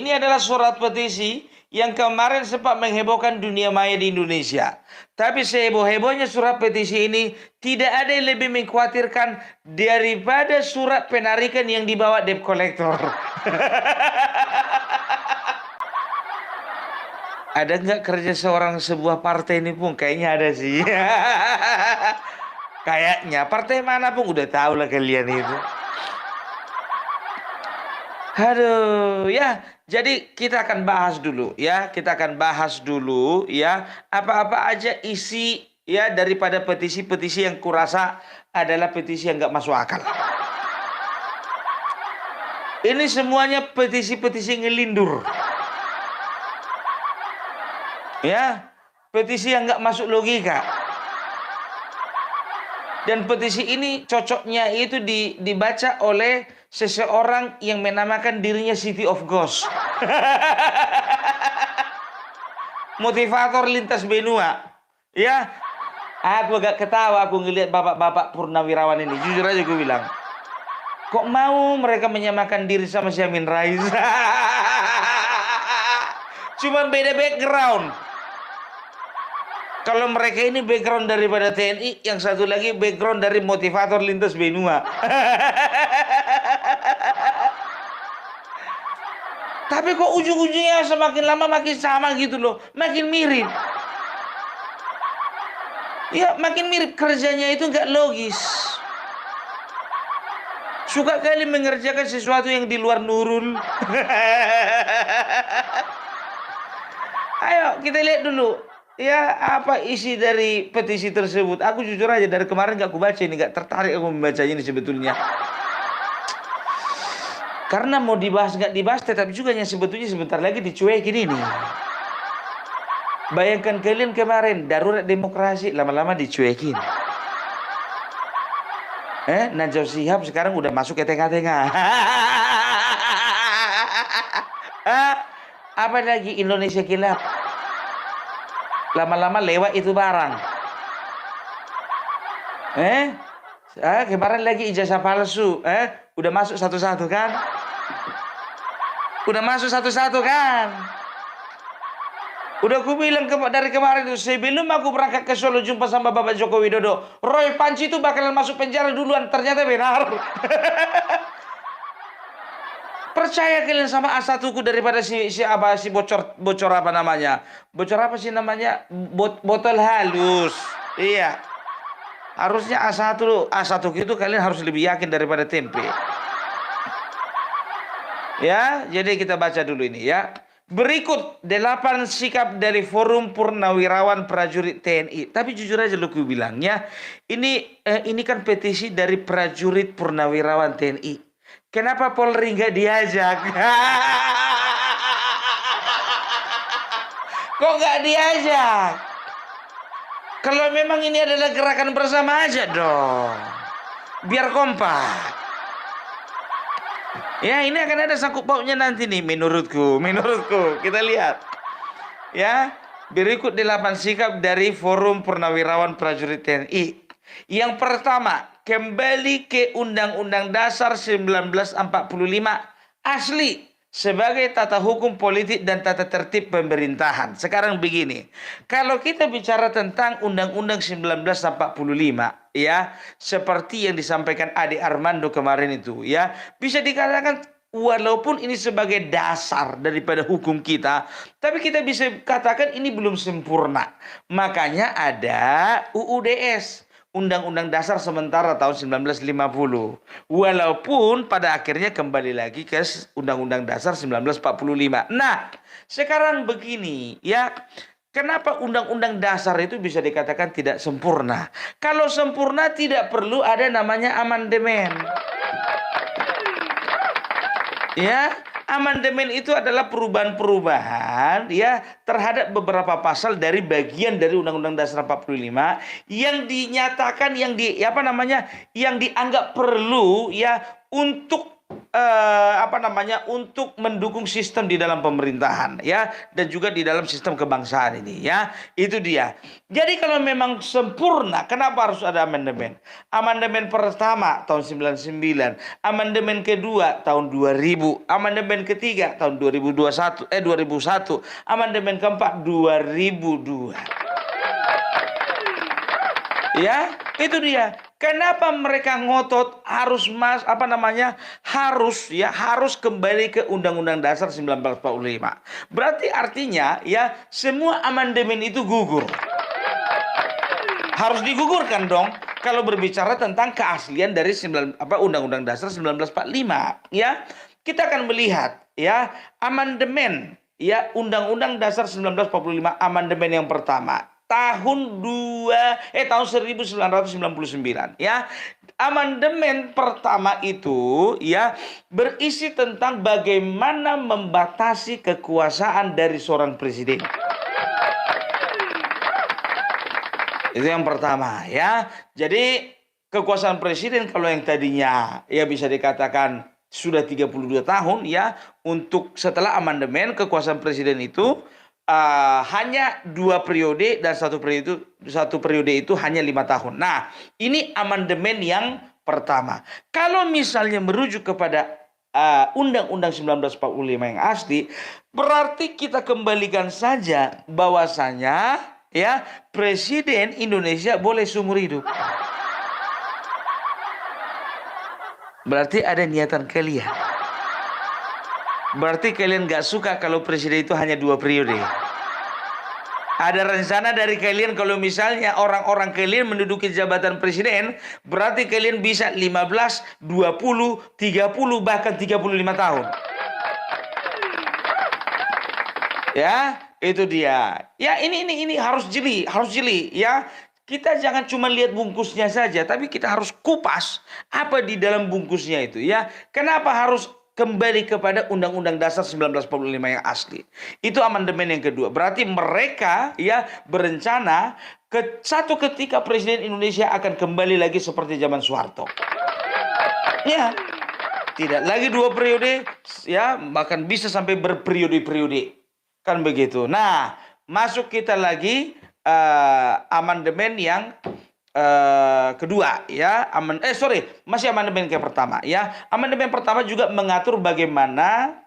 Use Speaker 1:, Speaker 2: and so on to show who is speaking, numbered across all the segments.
Speaker 1: Ini adalah surat petisi yang kemarin sempat menghebohkan dunia maya di Indonesia. Tapi seheboh-hebohnya surat petisi ini, tidak ada yang lebih mengkhawatirkan daripada surat penarikan yang dibawa debt collector. Ada nggak kerja sebuah partai ini pun? Kayaknya ada sih. Kayaknya partai mana pun udah tahu lah kalian itu. Aduh, ya. Jadi kita akan bahas dulu ya. Kita akan bahas dulu ya apa-apa aja isi ya daripada petisi-petisi yang kurasa adalah petisi yang nggak masuk akal. Ini semuanya petisi-petisi ngelindur. Ya, petisi yang nggak masuk logika. Dan petisi ini cocoknya itu dibaca oleh seseorang yang menamakan dirinya City of Ghost. Motivator lintas benua. Ya, aku agak ketawa aku ngelihat bapak-bapak purnawirawan ini. Jujur aja gue bilang, kok mau mereka menyamakan diri sama si Amin Rais? Cuman beda background. Kalau mereka ini background daripada TNI, yang satu lagi background dari motivator lintas benua. Tapi kok ujung-ujungnya semakin lama makin sama gitu loh. Makin mirip. Ya makin mirip, kerjanya itu nggak logis. Suka kali mengerjakan sesuatu yang di luar nurul. Ayo kita lihat dulu. Ya, apa isi dari petisi tersebut? Aku jujur aja dari kemarin gak aku baca ini, gak tertarik aku membacanya ini sebetulnya. Karena mau dibahas gak dibahas, tetapi juga yang sebetulnya sebentar lagi dicuekin ini. Bayangkan kalian kemarin darurat demokrasi lama-lama dicuekin. Najwa Shihab sekarang udah masuk ke tengah-tengah. Apa lagi Indonesia Kilap? Lama-lama lewat itu barang. Kemarin lagi ijazah palsu. Udah masuk satu-satu kan? Udah masuk satu-satu kan? Udah aku bilang dari kemarin itu, sebelum aku berangkat ke Solo jumpa sama Bapak Joko Widodo, Roy Panci itu bakalan masuk penjara duluan. Ternyata benar. Percaya kalian sama A1ku daripada si bocor apa namanya? Bocor apa sih namanya? Botol halus. Iya. Harusnya A1 itu kalian harus lebih yakin daripada tempe. Ya, jadi kita baca dulu ini ya. Berikut 8 sikap dari Forum Purnawirawan Prajurit TNI. Tapi jujur aja lu bilang ya, ini kan petisi dari prajurit purnawirawan TNI. Kenapa Polri nggak diajak? Kok nggak diajak? Kalau memang ini adalah gerakan bersama aja dong. Biar kompak. Ya, ini akan ada sangkut pautnya nanti nih menurutku. Kita lihat. Ya, berikut 8 sikap dari Forum Purnawirawan Prajurit TNI. Yang pertama, kembali ke Undang-Undang Dasar 1945 asli sebagai tata hukum politik dan tata tertib pemerintahan. Sekarang begini, kalau kita bicara tentang Undang-Undang 1945 ya, seperti yang disampaikan Ade Armando kemarin itu ya, bisa dikatakan walaupun ini sebagai dasar daripada hukum kita, tapi kita bisa katakan ini belum sempurna. Makanya ada UUDS, Undang-Undang Dasar Sementara tahun 1950. Walaupun pada akhirnya kembali lagi ke Undang-Undang Dasar 1945. Nah, sekarang begini ya. Kenapa Undang-Undang Dasar itu bisa dikatakan tidak sempurna? Kalau sempurna tidak perlu ada namanya amandemen. Ya, amandemen itu adalah perubahan-perubahan ya terhadap beberapa pasal dari bagian dari Undang-Undang Dasar 45 yang dinyatakan yang dianggap perlu ya untuk untuk mendukung sistem di dalam pemerintahan ya, dan juga di dalam sistem kebangsaan ini ya. Itu dia. Jadi kalau memang sempurna, kenapa harus ada amandemen? Amandemen pertama tahun 99, amandemen kedua tahun 2000, amandemen ketiga tahun 2001, amandemen keempat 2002. Ya, itu dia. Kenapa mereka ngotot harus harus kembali ke Undang-Undang Dasar 1945. Berarti artinya ya semua amandemen itu gugur. Harus digugurkan dong kalau berbicara tentang keaslian dari Undang-Undang Dasar 1945 ya. Kita akan melihat ya amandemen ya Undang-Undang Dasar 1945 amandemen yang pertama tahun 1999 ya. Amandemen pertama itu ya berisi tentang bagaimana membatasi kekuasaan dari seorang presiden. Itu yang pertama ya. Jadi kekuasaan presiden kalau yang tadinya ya bisa dikatakan sudah 32 tahun ya, untuk setelah amandemen kekuasaan presiden itu hanya 2 periode dan satu periode itu hanya 5 tahun. Nah, ini amandemen yang pertama. Kalau misalnya merujuk kepada Undang-Undang 1945 yang asli, berarti kita kembalikan saja bahwasanya ya presiden Indonesia boleh seumur hidup. Berarti ada niatan kalian. Berarti kalian gak suka kalau presiden itu hanya 2 periode. Ada rencana dari kalian kalau misalnya orang-orang kalian menduduki jabatan presiden, berarti kalian bisa 15, 20, 30, bahkan 35 tahun. Ya, itu dia. Ya, ini harus jeli ya. Kita jangan cuma lihat bungkusnya saja, tapi kita harus kupas apa di dalam bungkusnya itu ya. Kenapa harus kembali kepada Undang-Undang Dasar 1945 yang asli? Itu amandemen yang kedua. Berarti mereka ya berencana satu ketika Presiden Indonesia akan kembali lagi seperti zaman Soeharto. Ya, tidak lagi 2 periode ya, bahkan bisa sampai berperiode-periode. Kan begitu. Nah, masuk kita lagi amandemen yang kedua ya. Masih amandemen yang pertama ya. Amandemen pertama juga mengatur bagaimana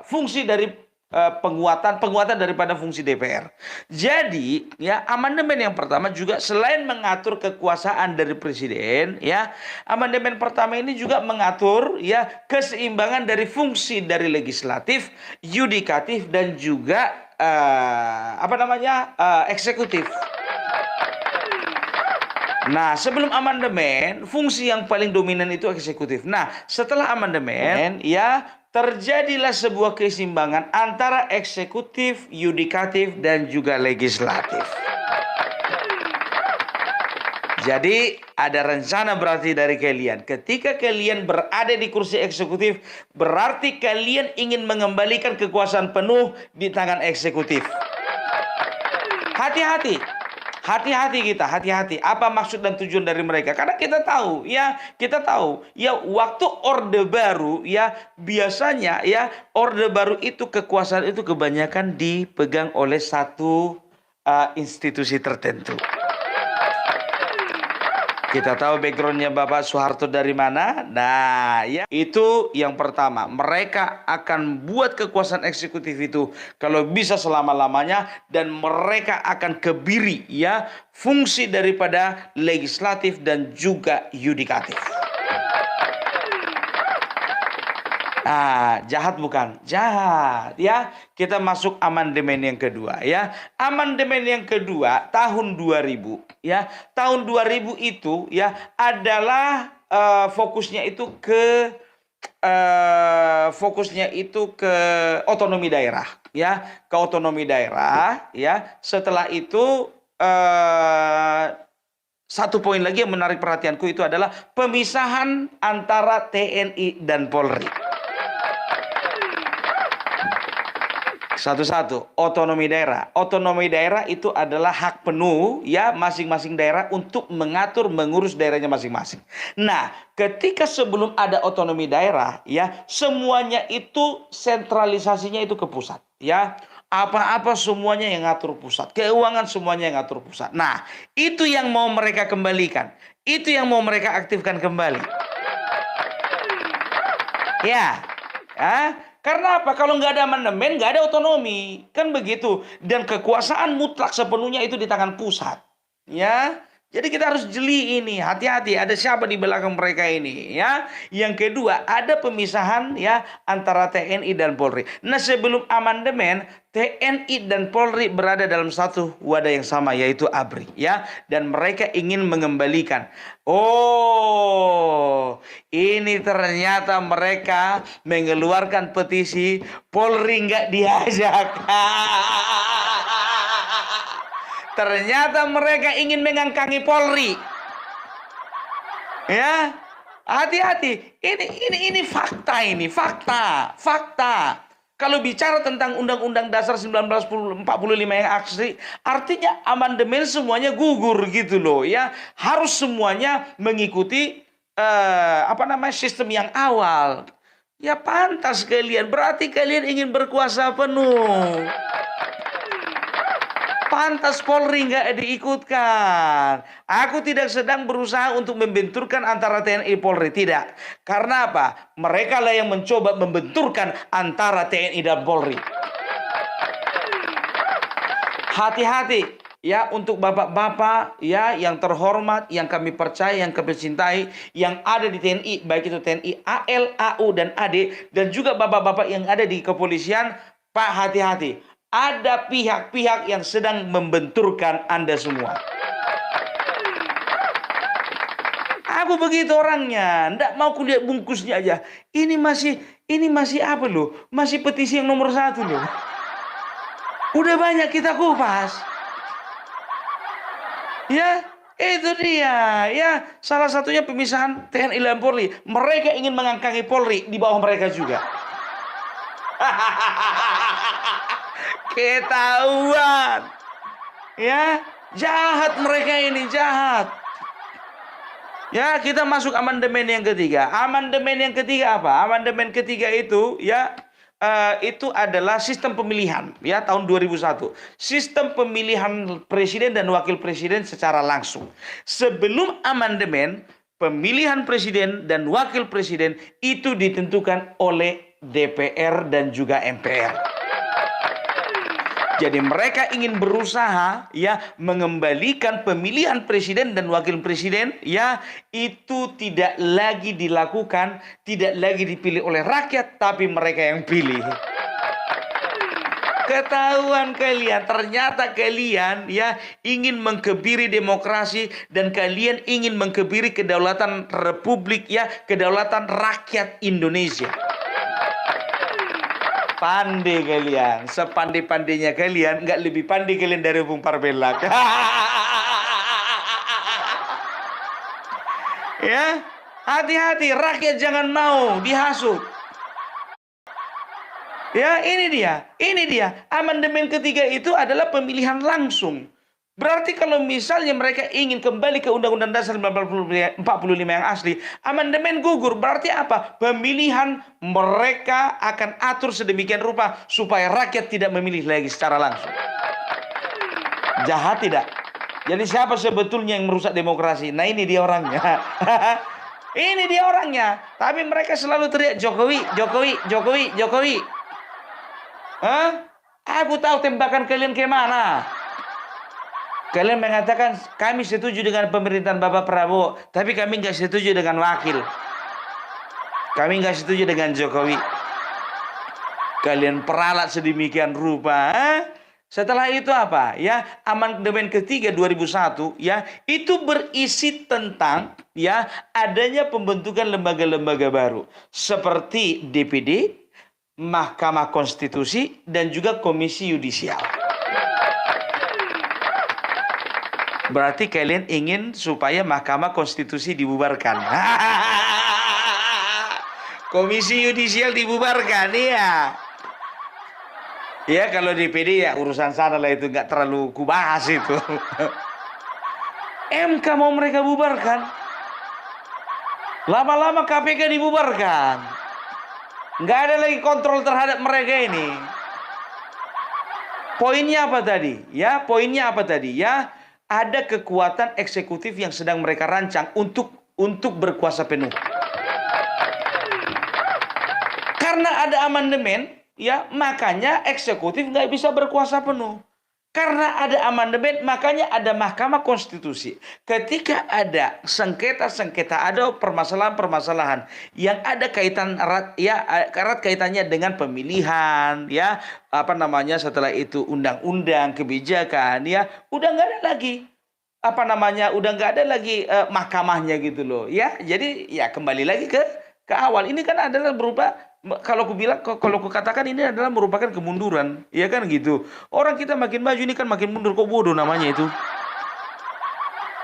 Speaker 1: fungsi dari penguatan daripada fungsi DPR. Jadi ya amandemen yang pertama juga selain mengatur kekuasaan dari presiden ya, amandemen pertama ini juga mengatur ya keseimbangan dari fungsi dari legislatif, yudikatif dan juga eksekutif. Nah, sebelum amandemen, fungsi yang paling dominan itu eksekutif. Nah, setelah amandemen, ya terjadilah sebuah keseimbangan antara eksekutif, yudikatif, dan juga legislatif. Jadi ada rencana berarti dari kalian. Ketika kalian berada di kursi eksekutif, berarti kalian ingin mengembalikan kekuasaan penuh di tangan eksekutif. Hati-hati. Hati-hati. Apa maksud dan tujuan dari mereka? Karena kita tahu ya waktu Orde Baru ya biasanya ya Orde Baru itu kekuasaan itu kebanyakan dipegang oleh satu institusi tertentu. Kita tahu backgroundnya Bapak Soeharto dari mana. Nah ya itu yang pertama. Mereka akan buat kekuasaan eksekutif itu kalau bisa selama-lamanya, dan mereka akan kebiri ya fungsi daripada legislatif dan juga yudikatif. Jahat bukan? Jahat ya. Kita masuk amandemen yang kedua ya. Amandemen yang kedua tahun 2000 ya. Tahun 2000 itu ya adalah fokusnya itu ke otonomi daerah ya, ke otonomi daerah ya. Setelah itu satu poin lagi yang menarik perhatianku itu adalah pemisahan antara TNI dan Polri. Satu-satu, otonomi daerah. Otonomi daerah itu adalah hak penuh ya masing-masing daerah untuk mengatur mengurus daerahnya masing-masing. Nah, ketika sebelum ada otonomi daerah ya, semuanya itu sentralisasinya itu ke pusat ya. Apa-apa semuanya yang ngatur pusat, keuangan semuanya yang ngatur pusat. Nah, itu yang mau mereka kembalikan. Itu yang mau mereka aktifkan kembali. Ya, karena apa? Kalau nggak ada amandemen, nggak ada otonomi, kan begitu. Dan kekuasaan mutlak sepenuhnya itu di tangan pusat, ya. Jadi kita harus jeli ini, hati-hati. Ada siapa di belakang mereka ini, ya. Yang kedua, ada pemisahan ya antara TNI dan Polri. Nah, sebelum amandemen, TNI dan Polri berada dalam satu wadah yang sama, yaitu ABRI, ya. Dan mereka ingin mengembalikan. Oh, ini ternyata mereka mengeluarkan petisi Polri nggak diajak. Ternyata mereka ingin mengangkangi Polri. Ya, hati-hati. Ini fakta ini, fakta. Kalau bicara tentang Undang-Undang Dasar 1945 yang asli, artinya amandemen semuanya gugur gitu loh ya. Harus semuanya mengikuti sistem yang awal. Ya pantas kalian, berarti kalian ingin berkuasa penuh. Pantas Polri nggak diikutkan. Aku tidak sedang berusaha untuk membenturkan antara TNI Polri, tidak. Karena apa? Mereka lah yang mencoba membenturkan antara TNI dan Polri. Hati-hati ya untuk bapak-bapak ya yang terhormat, yang kami percaya, yang kami cintai, yang ada di TNI, baik itu TNI AL, AU dan AD, dan juga bapak-bapak yang ada di kepolisian. Pak, hati-hati. Ada pihak-pihak yang sedang membenturkan Anda semua. Aku begitu orangnya, ndak mau kulihat bungkusnya aja. Ini masih apa loh? Masih petisi yang nomor 1 loh. Udah banyak kita kupas. Ya, itu dia. Ya, salah satunya pemisahan TNI dan Polri. Mereka ingin mengangkangi Polri di bawah mereka juga. Ketahuan. Ya, jahat mereka ini, jahat. Ya, kita masuk amandemen yang ketiga. Amandemen yang ketiga apa? Amandemen ketiga itu ya itu adalah sistem pemilihan ya tahun 2001. Sistem pemilihan presiden dan wakil presiden secara langsung. Sebelum amandemen, pemilihan presiden dan wakil presiden itu ditentukan oleh DPR dan juga MPR. Jadi mereka ingin berusaha ya mengembalikan pemilihan presiden dan wakil presiden ya itu tidak lagi dilakukan, tidak lagi dipilih oleh rakyat tapi mereka yang pilih. Ketahuan kalian, ternyata kalian ya ingin mengkebiri demokrasi dan kalian ingin mengkebiri kedaulatan republik ya, kedaulatan rakyat Indonesia. Pandai kalian, sepandai-pandainya kalian, nggak lebih pandai kalian dari Bung Parbelak. Ya, hati-hati, rakyat jangan mau dihasut. Ya, ini dia. Amandemen ketiga itu adalah pemilihan langsung. Berarti kalau misalnya mereka ingin kembali ke Undang-Undang Dasar 1945 yang asli, amandemen gugur. Berarti apa? Pemilihan mereka akan atur sedemikian rupa supaya rakyat tidak memilih lagi secara langsung. Jahat tidak? Jadi siapa sebetulnya yang merusak demokrasi? Nah, ini dia orangnya. Ini dia orangnya. Tapi mereka selalu teriak Jokowi. Hah? Aku tahu tembakan kalian kemana. Kalian mengatakan kami setuju dengan pemerintahan Bapak Prabowo, tapi kami nggak setuju dengan wakil. Kami nggak setuju dengan Jokowi. Kalian peralat sedemikian rupa. Setelah itu apa? Ya, amandemen ketiga 2001 ya itu berisi tentang ya adanya pembentukan lembaga-lembaga baru seperti DPD, Mahkamah Konstitusi dan juga Komisi Yudisial. Berarti kalian ingin supaya Mahkamah Konstitusi dibubarkan. Komisi Yudisial dibubarkan, ya. Ya kalau DPD ya urusan sana lah, itu nggak terlalu kubahas itu. MK mau mereka bubarkan. Lama-lama KPK dibubarkan. Nggak ada lagi kontrol terhadap mereka ini. Poinnya apa tadi? Ya, poinnya apa tadi? Ya, ada kekuatan eksekutif yang sedang mereka rancang untuk berkuasa penuh. Karena ada amandemen, ya, makanya eksekutif nggak bisa berkuasa penuh. Karena ada amandemen, makanya ada Mahkamah Konstitusi. Ketika ada sengketa-sengketa, ada permasalahan-permasalahan yang ada kaitan erat, ya, erat kaitannya dengan pemilihan, ya, apa namanya, setelah itu undang-undang, kebijakan, ya, udah nggak ada lagi, apa namanya, udah nggak ada lagi mahkamahnya gitu loh, ya. Jadi ya kembali lagi ke awal. Ini kan adalah berubah. Kalau aku bilang, kalau aku katakan ini adalah merupakan kemunduran, ya kan gitu. Orang kita makin maju ini kan makin mundur, kok bodoh namanya itu.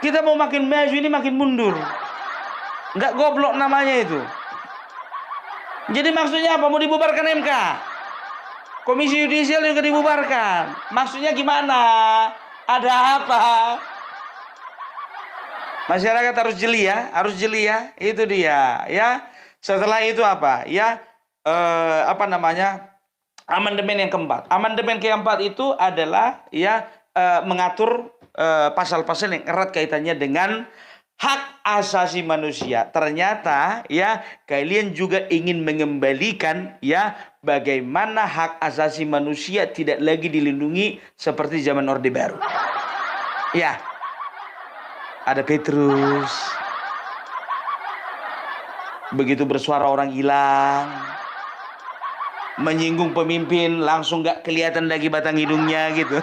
Speaker 1: Kita mau makin maju ini makin mundur, nggak goblok namanya itu. Jadi maksudnya apa? Mau dibubarkan MK, Komisi Yudisial juga dibubarkan. Maksudnya gimana? Ada apa? Masyarakat harus jeli ya, harus jeli ya. Itu dia, ya. Setelah itu apa? Ya. Apa namanya, amandemen yang keempat. Amandemen keempat itu adalah ya mengatur pasal-pasal yang erat kaitannya dengan hak asasi manusia. Ternyata ya kalian juga ingin mengembalikan ya bagaimana hak asasi manusia tidak lagi dilindungi seperti zaman Orde Baru. Ya, ada Petrus. Begitu bersuara orang hilang, menyinggung pemimpin langsung gak kelihatan lagi batang hidungnya gitu.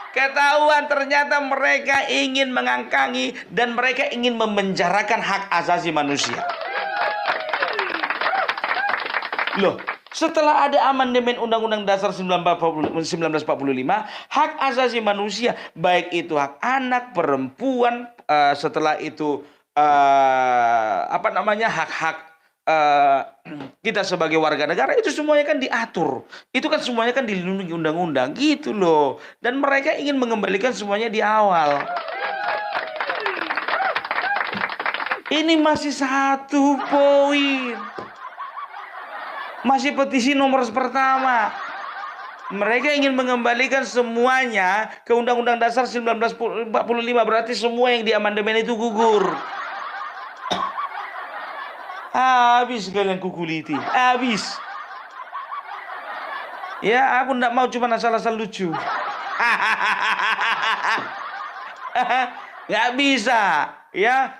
Speaker 1: Ketahuan ternyata mereka ingin mengangkangi dan mereka ingin memenjarakan hak asasi manusia. Loh, setelah ada amandemen Undang-Undang Dasar 1945, hak asasi manusia, baik itu hak anak, perempuan, setelah itu apa namanya, hak-hak kita sebagai warga negara, itu semuanya kan diatur. Itu kan semuanya kan dilindungi undang-undang gitu loh. Dan mereka ingin mengembalikan semuanya di awal. Ini masih satu poin. Masih petisi nomor pertama. Mereka ingin mengembalikan semuanya ke Undang-Undang Dasar 1945. Berarti semua yang di amandemen itu gugur. Habis kalian kukuliti, habis. Ya, aku ndak mau cuma asal-asal lucu. Nggak bisa, ya.